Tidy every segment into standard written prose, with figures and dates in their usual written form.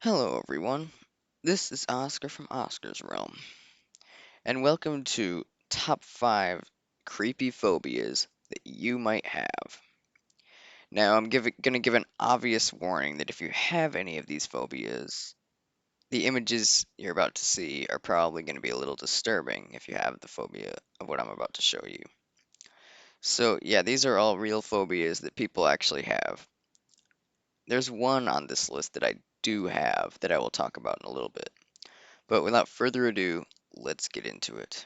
Hello, everyone. This is Oscar from Oscar's Realm, and welcome to Top 5 Creepy Phobias that you might have. Now, gonna give an obvious warning that if you have any of these phobias, the images you're about to see are probably going to be a little disturbing if you have the phobia of what I'm about to show you. So, yeah, these are all real phobias that people actually have. There's one on this list that I do have that I will talk about in a little bit. But without further ado, let's get into it.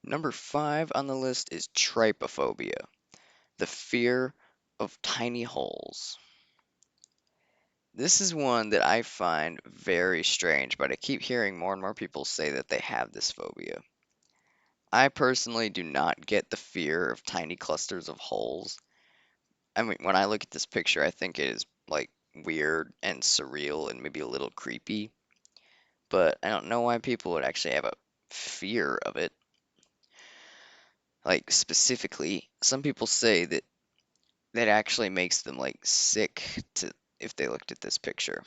Number 5 on the list is trypophobia, the fear of tiny holes. This is one that I find very strange, but I keep hearing more and more people say that they have this phobia. I personally do not get the fear of tiny clusters of holes. I mean, when I look at this picture, I think it is like weird and surreal and maybe a little creepy, but I don't know why people would actually have a fear of it. Like specifically, some people say that that actually makes them like sick to if they looked at this picture.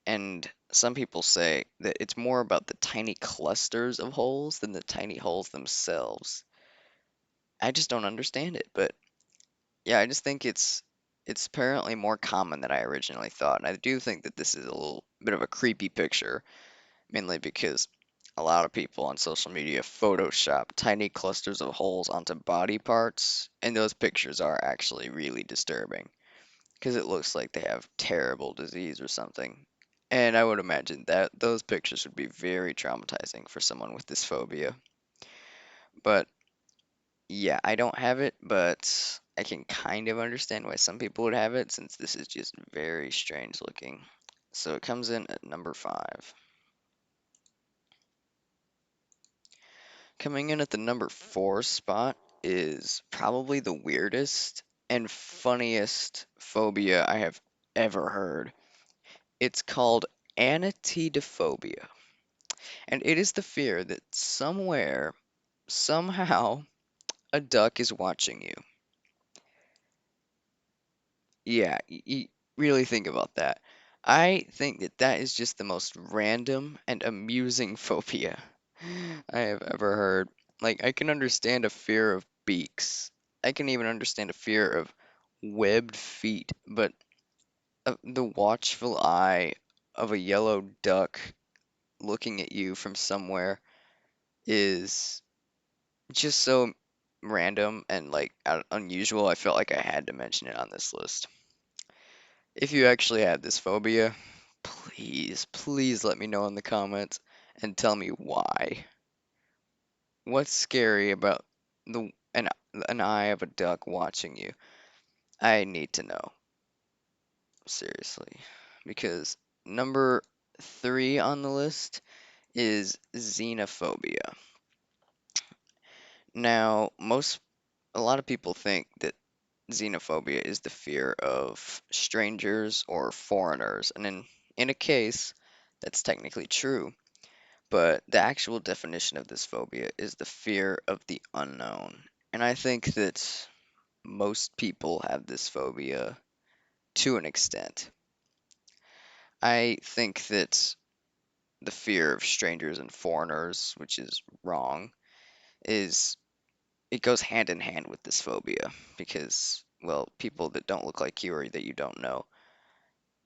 And some people say that it's more about the tiny clusters of holes than the tiny holes themselves. I just don't understand it, but yeah, I just think it's apparently more common than I originally thought. And I do think that this is a little bit of a creepy picture, mainly because a lot of people on social media Photoshop tiny clusters of holes onto body parts, and those pictures are actually really disturbing because it looks like they have terrible disease or something. And I would imagine that those pictures would be very traumatizing for someone with this phobia. But yeah, I don't have it, but I can kind of understand why some people would have it since this is just very strange looking. So it comes in at number 5. Coming in at the number 4 spot is probably the weirdest and funniest phobia I have ever heard. It's called Anitaphobia, and it is the fear that somewhere, somehow, a duck is watching you. Yeah, really think about that. I think that that is just the most random and amusing phobia I have ever heard. Like, I can understand a fear of beaks. I can even understand a fear of webbed feet, but the watchful eye of a yellow duck looking at you from somewhere is just so random and like unusual. I felt like I had to mention it on this list. If you actually have this phobia, please let me know in the comments and tell me why. What's scary about the an eye of a duck watching you? I need to know, seriously. Because number 3 on the list is xenophobia. Now, a lot of people think that xenophobia is the fear of strangers or foreigners, and in a case, that's technically true. But the actual definition of this phobia is the fear of the unknown. And I think that most people have this phobia to an extent. I think that the fear of strangers and foreigners, which is wrong, is it goes hand in hand with this phobia because, well, people that don't look like you or that you don't know,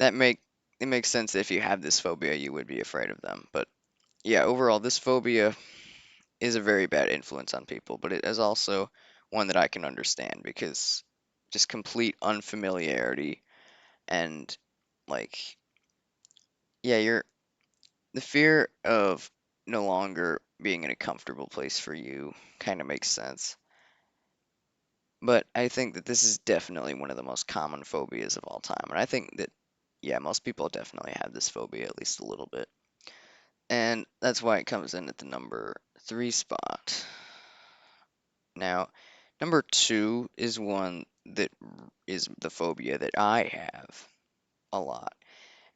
that make it makes sense that if you have this phobia, you would be afraid of them. But yeah, overall, this phobia is a very bad influence on people, but it is also one that I can understand because just complete unfamiliarity and like yeah, you're the fear of no longer being in a comfortable place for you kind of makes sense. But I think that this is definitely one of the most common phobias of all time. And I think that yeah, most people definitely have this phobia at least a little bit. And that's why it comes in at the number 3 spot. Now, number 2 is one that is the phobia that I have a lot,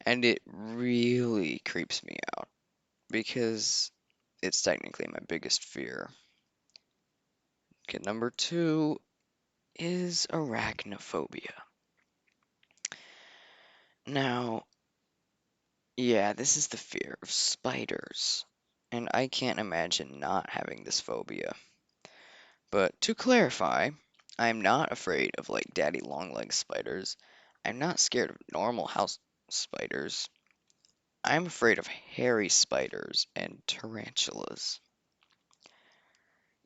and it really creeps me out because it's technically my biggest fear. Okay, number 2 is arachnophobia. Now, yeah, this is the fear of spiders. And I can't imagine not having this phobia. But to clarify, I'm not afraid of like daddy long legs spiders. I'm not scared of normal house spiders. I'm afraid of hairy spiders and tarantulas.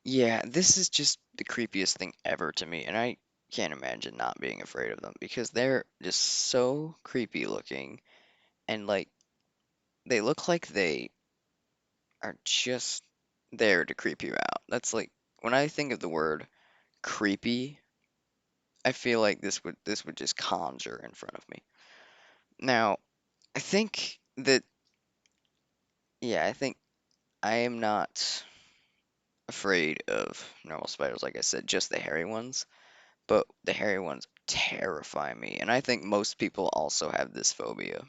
Yeah, this is just the creepiest thing ever to me, and I can't imagine not being afraid of them because they're just so creepy looking and like they look like they are just there to creep you out. That's like when I think of the word creepy, I feel like this would just conjure in front of me. Now, I think that yeah, I think I am not afraid of normal spiders, like I said, just the hairy ones. But the hairy ones terrify me, and I think most people also have this phobia.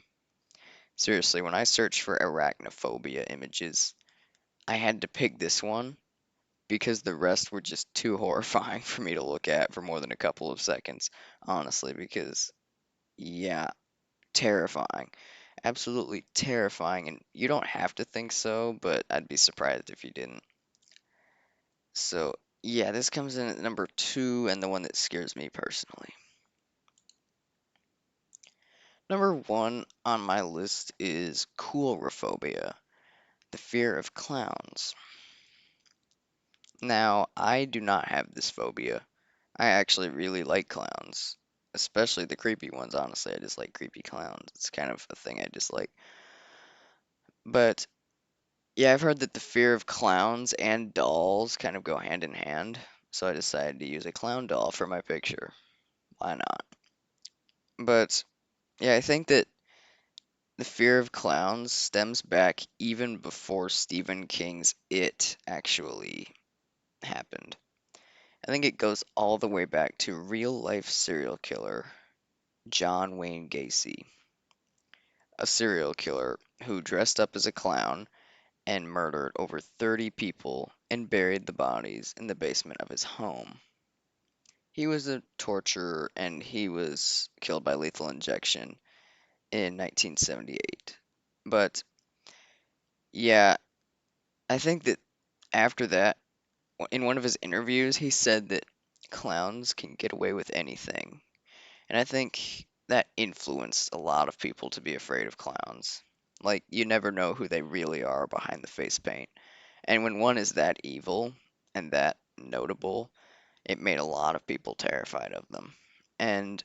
Seriously, when I searched for arachnophobia images, I had to pick this one because the rest were just too horrifying for me to look at for more than a couple of seconds, honestly, because yeah, terrifying. Absolutely terrifying, and you don't have to think so, but I'd be surprised if you didn't. So, yeah, this comes in at number two and the one that scares me personally. Number one on my list is coulrophobia, the fear of clowns. Now, I do not have this phobia. I actually really like clowns, especially the creepy ones, honestly. I just like creepy clowns. It's kind of a thing I dislike. But yeah, I've heard that the fear of clowns and dolls kind of go hand in hand. So I decided to use a clown doll for my picture. Why not? But yeah, I think that the fear of clowns stems back even before Stephen King's It actually happened. I think it goes all the way back to real life serial killer John Wayne Gacy, a serial killer who dressed up as a clown and murdered over 30 people and buried the bodies in the basement of his home. He was a torturer and he was killed by lethal injection in 1978. But yeah, I think that after that, in one of his interviews, he said that clowns can get away with anything. And I think that influenced a lot of people to be afraid of clowns. Like, you never know who they really are behind the face paint. And when one is that evil and that notable, it made a lot of people terrified of them. And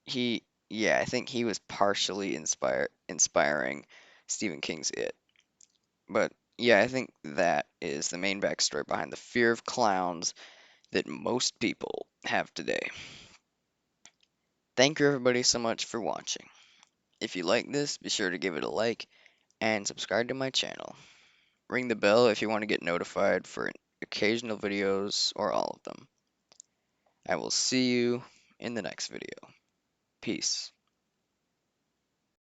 yeah, I think he was partially inspiring Stephen King's It. But yeah, I think that is the main backstory behind the fear of clowns that most people have today. Thank you everybody so much for watching. If you like this, be sure to give it a like and subscribe to my channel. Ring the bell if you want to get notified for occasional videos or all of them. I will see you in the next video. Peace.